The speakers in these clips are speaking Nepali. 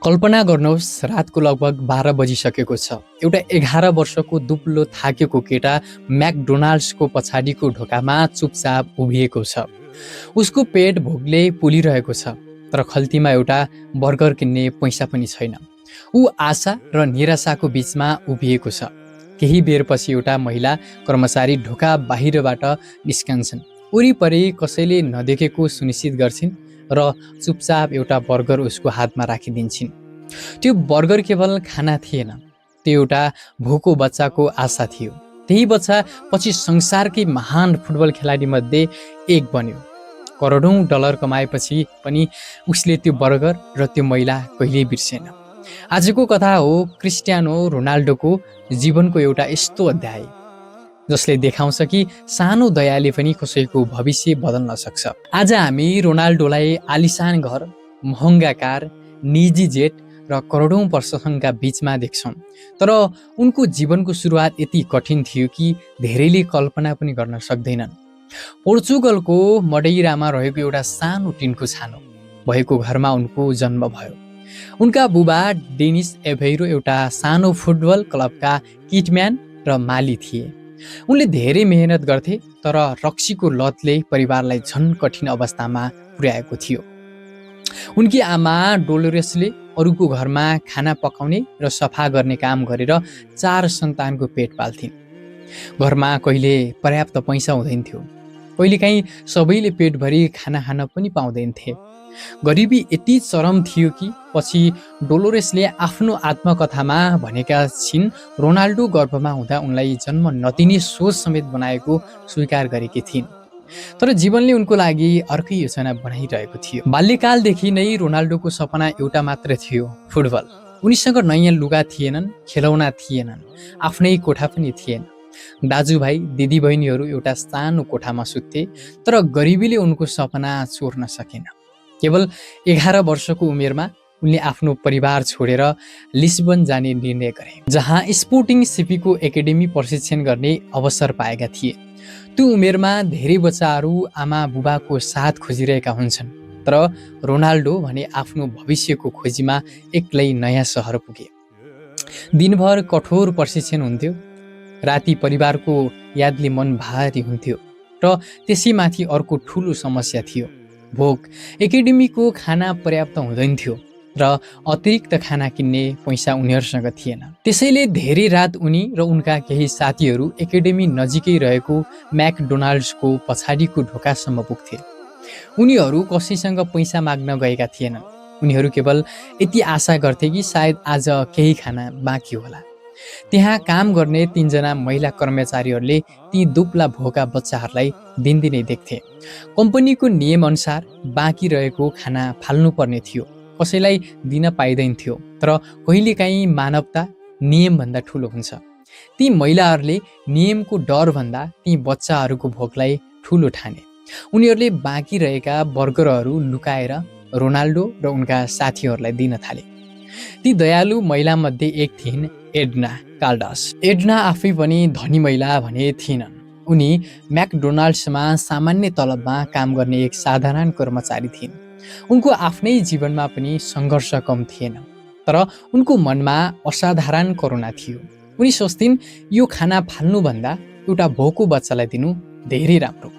कल्पना गर्नुहोस् रातको लगभग 12 बजिसकेको छ। एउटा 11 वर्षको दुब्लो थाकेको केटा म्याकडोनाल्ड्सको पछाडिको ढोकामा चुपचाप उभिएको छ। उसको पेट भोकले पोलिरहेको छ, तर खल्तीमा एउटा बर्गर किन्ने पैसा पनि छैन। ऊ आशा र निराशाको बीचमा उभिएको छ। केही बेरपछि एउटा महिला कर्मचारी ढोका बाहिरबाट निस्कन्छन्। वरिपरि कसैले नदेखेको सुनिश्चित गर्छिन् र चुपचाप एउटा बर्गर उसको हातमा राखिदिन्छन्। त्यो बर्गर केवल खाना थिएन, त्यो एउटा भोको बच्चाको आशा थियो। त्यही बच्चा पछि संसारकै महान फुटबल खेलाडी मध्ये एक बन्यो। करोडौं डलर कमाएपछि पनि उसले त्यो बर्गर र त्यो महिला कहिल्यै बिर्सेन। आजको कथा हो क्रिस्टियानो रोनाल्डोको जीवनको एउटा यस्तो अध्याय जसले देखाउँछ कि सानो दयाले पनि कसैको भविष्य बदल्न सक्छ। आज हामी रोनाल्डोलाई आलिशान घर, महँगा कार, निजी जेट र करोडौं प्रशंसकका बीचमा देख्छौँ। तर उनको जीवनको सुरुवात यति कठिन थियो कि धेरैले कल्पना पनि गर्न सक्दैनन्। पोर्चुगलको मडेइरामा रहेको एउटा सानो टिनको छानो भएको घरमा उनको जन्म भयो। उनका बुबा डेनिस एभेइरो एउटा सानो फुटबल क्लबका किटम्यान र माली थिए। उनले धेरै मेहनत गर्थे, तर रक्सीको लतले परिवारलाई झन कठिन अवस्थामा पुर्याएको थियो। उनकी आमा डोलोरेसले अरूको घरमा खाना पकाउने र सफा गर्ने काम गरेर 4 सन्तानको पेट पाल्थिन्। घरमा कहिले पर्याप्त पैसा हुँदैन थियो, कहिलेकाहीँ सबैले पेटभरि खाना खान पनि पाउँदैनथे। गरिबी यति चरम थियो कि पछि डोलोरेसले आफ्नो आत्मकथामा भनेका छिन्, रोनाल्डो गर्भमा हुँदा उनलाई जन्म नदिने सोच समेत बनाएको स्वीकार गरेकी थिइन्। तर जीवनले उनको लागि अर्कै योजना बनाइरहेको थियो। बाल्यकालदेखि नै रोनाल्डोको सपना एउटा मात्र थियो, फुटबल। उनीसँग नयाँ लुगा थिएनन्, खेलौना थिएनन्, आफ्नै कोठा पनि थिएन। दाजुभाइ दिदीबहिनीहरू एउटा सानो कोठामा सुत्थे, तर गरिबीले उनको सपना चोर्न सकेन। केवल 11 वर्षको उमेरमा उनले आफ्नो परिवार छोडेर लिस्बन जाने निर्णय गरे, जहाँ स्पोर्टिङ सिपीको एकाडेमी प्रशिक्षण गर्ने अवसर पाएका थिए। त्यो उमेरमा धेरै बच्चाहरू आमा बुबाको साथ खोजिरहेका हुन्छन्, तर रोनाल्डो भने आफ्नो भविष्यको खोजीमा एक्लै नयाँ सहर पुगे। दिनभर कठोर प्रशिक्षण हुन्थ्यो, राति परिवारको यादले मन भारी हुन्थ्यो, र त्यसैमाथि अर्को ठुलो समस्या थियो, भोक। एकाडेमीको खाना पर्याप्त हुँदैन थियो र अतिरिक्त खाना किन्ने पैसा उनीहरूसँग थिएन। त्यसैले धेरै रात उनी र उनका केही साथीहरू एकाडेमी नजिकै रहेको म्याकडोनाल्ड्सको पछाडिको ढोकासम्म पुग्थे। उनीहरू कसैसँग पैसा माग्न गएका थिएनन्, उनीहरू केवल यति आशा गर्थे कि सायद आज केही खाना बाँकी होला। त्यहाँ काम गर्ने 3 जना महिला कर्मचारीहरूले ती दुब्ला भोका बच्चाहरूलाई दिनदिनै देख्थे। कम्पनीको नियमअनुसार बाँकी रहेको खाना फाल्नुपर्ने थियो, कसैलाई दिन पाइँदैन थियो, तर कहिलेकाहीँ मानवता नियमभन्दा ठुलो हुन्छ। ती महिलाहरूले नियमको डरभन्दा ती बच्चाहरूको भोकलाई ठुलो ठाने। उनीहरूले बाँकी रहेका बर्गरहरू लुकाएर रोनाल्डो र उनका साथीहरूलाई दिन थाले। ती दयालु महिलामध्ये एक थिइन् एड्ना काल्डास। एड्ना आफै पनि धनी महिला भने थिइनन्। उनी म्याकडोनाल्ड्समा सामान्य तलबमा काम गर्ने एक साधारण कर्मचारी थिइन्। उनको आफ्नै जीवनमा पनि सङ्घर्ष कम थिएन, तर उनको मनमा असाधारण करुणा थियो। उनी सोच्थिन्, यो खाना फाल्नुभन्दा एउटा भोको बच्चालाई दिनु धेरै राम्रो।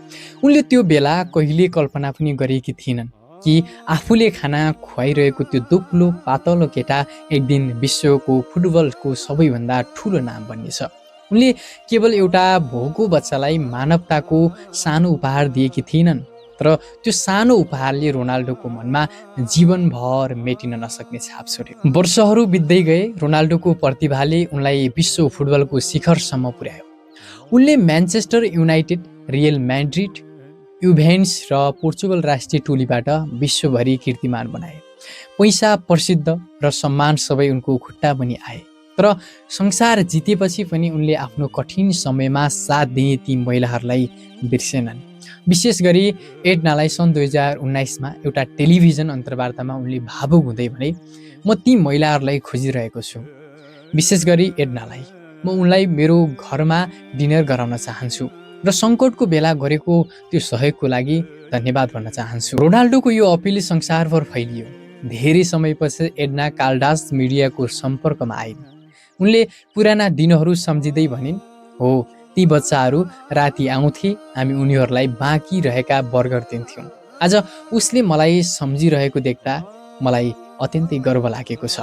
उनले त्यो बेला कहिले कल्पना पनि गरेकी थिइनन् कि आफूले खाना खुवाइरहेको त्यो दुब्लो पातलो केटा एक दिन विश्वको फुटबलको सबैभन्दा ठुलो नाम बन्नेछ। उनले केवल एउटा भोको बच्चालाई मानवताको सानो उपहार दिएकी थिइनन्, तर त्यो सानो उपहारले रोनाल्डोको मनमा जीवनभर मेटिन नसक्ने छाप छोड्यो। वर्षहरू बित्दै गए, रोनाल्डोको प्रतिभाले उनलाई विश्व फुटबलको शिखरसम्म पुर्यायो। उनले Manchester United, real Madrid, Juventus र पोर्चुगल राष्ट्रिय टोलीबाट विश्वभरि कीर्तिमान बनाए। पैसा, प्रसिद्ध र सम्मान सबै उनको खुट्टा पनि आए। तर संसार जितेपछि पनि उनले आफ्नो कठिन समयमा साथ दिने ती महिलाहरूलाई बिर्सेनन्। विशेष गरी एड्नालाई सन् 2019मा एउटा टेलिभिजन अन्तर्वार्तामा उनले भावुक हुँदै भने, म ती महिलाहरूलाई खोजिरहेको छु, विशेष गरी एड्नालाई। म उनलाई मेरो घरमा डिनर गराउन चाहन्छु र सङ्कटको बेला गरेको त्यो सहयोगको लागि धन्यवाद भन्न चाहन्छु। रोनाल्डोको यो अपिल संसारभर फैलियो। धेरै समयपछि एड्ना काल्डास मिडियाको सम्पर्कमा आइन्। उनले पुराना दिनहरू सम्झिँदै भनिन्, हो ती बच्चाहरू राति आउँथे, हामी उनीहरूलाई बाँकी रहेका बर्गर दिन्थ्यौँ। आज उसले मलाई सम्झिरहेको देख्दा मलाई अत्यन्तै गर्व लागेको छ।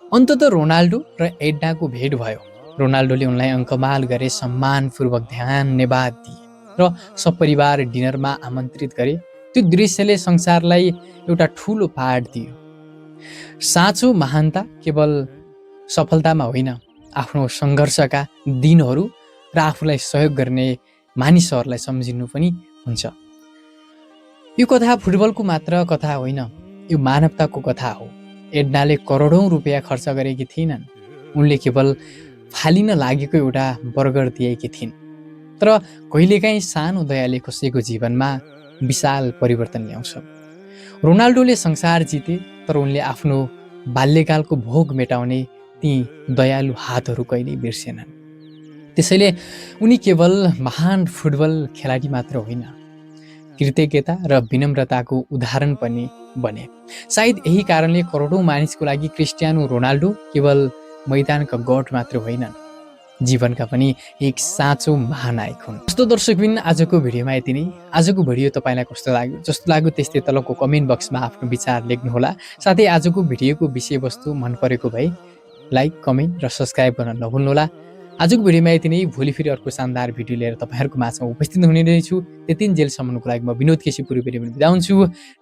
अन्तत रोनाल्डो र एड्नाको भेट भयो। रोनाल्डोले उनलाई अङ्कमाल गरे, सम्मानपूर्वक धन्यवाद दिए र सपरिवार डिनरमा आमन्त्रित गरे। त्यो दृश्यले संसारलाई एउटा ठुलो पाठ दियो। साँचो महानता केवल सफलतामा होइन, आफ्नो सङ्घर्षका दिनहरू र आफूलाई सहयोग गर्ने मानिसहरूलाई सम्झिनु पनि हुन्छ। यो कथा फुटबलको मात्र कथा होइन, यो मानवताको कथा हो। एड्नाले करोडौँ रुपियाँ खर्च गरेकी थिइनन्, उनले केवल फालिन लागेको एउटा बर्गर दिएकी थिइन्। तर कहिलेकाहीँ सानो दयाले कसैको जीवनमा विशाल परिवर्तन ल्याउँछ। रोनाल्डोले संसार जिते, तर उनले आफ्नो बाल्यकालको भोग मेटाउने ती दयालु हातहरू कहिल्यै बिर्सेनन्। त्यसैले उनी केवल महान फुटबल खेलाडी मात्र होइन, कृतज्ञता र विनम्रताको उदाहरण पनि बने। सायद यही कारणले करोडौँ मानिसको लागि क्रिस्टियानो रोनाल्डो केवल मैदानका गड मात्र होइनन्, जीवनका पनि एक साँचो महानायक हुन्। जस्तो दर्शकबिन आजको भिडियोमा यति नै। आजको भिडियो तपाईँलाई कस्तो लाग्यो? जस्तो लाग्यो त्यस्तै तलको कमेन्ट बक्समा आफ्नो विचार लेख्नुहोला। साथै आजको भिडियोको विषयवस्तु मन परेको भए लाइक, कमेन्ट र सब्सक्राइब गर्न नभुल्नुहोला। आजको भिडियोमा यति नै। भोलि फेरि अर्को शानदार भिडियो लिएर तपाईँहरूको माझमा उपस्थित हुने नै छु। त्यतिन्जेलसम्मको लागि म विनोद केसी पुरी बिदा हुन्छु।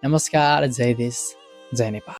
नमस्कार, जय देश, जय नेपाल।